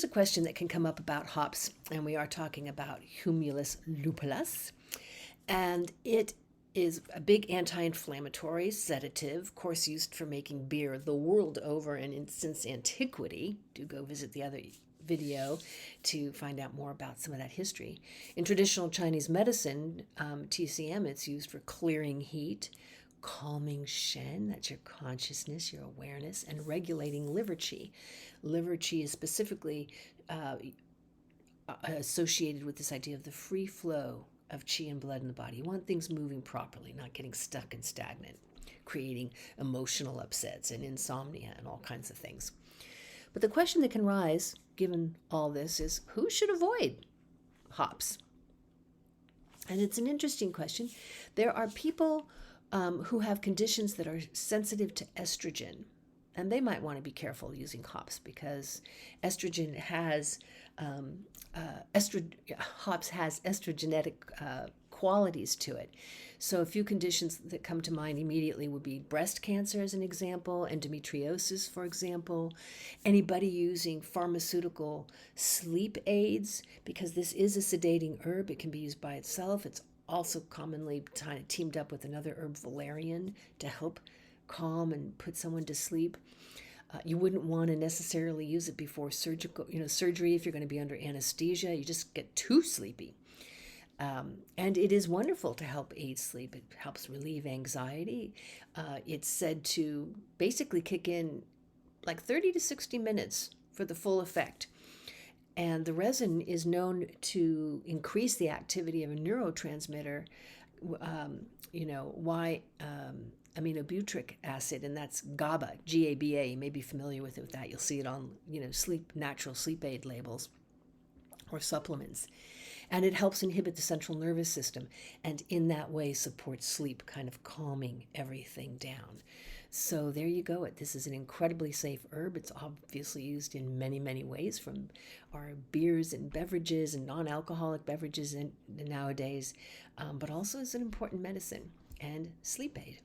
a question that can come up about hops, and we are talking about Humulus lupulus, and it is a big anti-inflammatory sedative, of course used for making beer the world over and since antiquity. Do go visit the other video to find out more about some of that history. In traditional Chinese medicine, TCM, it's used for clearing heat, calming Shen, that's your consciousness, your awareness, and regulating liver qi. Liver qi is specifically associated with this idea of the free flow of qi and blood in the body. You want things moving properly, not getting stuck and stagnant, creating emotional upsets and insomnia and all kinds of things. But the question that can rise, given all this, is who should avoid hops? And it's an interesting question. There are people who have conditions that are sensitive to estrogen, and they might want to be careful using hops because estrogen has hops has estrogenetic qualities to it. So a few conditions that come to mind immediately would be breast cancer as an example, endometriosis, for example, anybody using pharmaceutical sleep aids, because this is a sedating herb. It can be used by itself. It's also commonly kind of teamed up with another herb, valerian, to help calm and put someone to sleep. You wouldn't want to necessarily use it before surgery if you're going to be under anesthesia. You just get too sleepy. And it is wonderful to help aid sleep. It helps relieve anxiety. It's said to basically kick in like 30 to 60 minutes for the full effect. And the resin is known to increase the activity of a neurotransmitter, aminobutyric acid, and that's GABA, G-A-B-A. You may be familiar with that. You'll see it on, natural sleep aid labels or supplements. And it helps inhibit the central nervous system, and in that way supports sleep, kind of calming everything down. So there you go. This is an incredibly safe herb. It's obviously used in many, many ways, from our beers and beverages and non-alcoholic beverages nowadays, but also as an important medicine and sleep aid.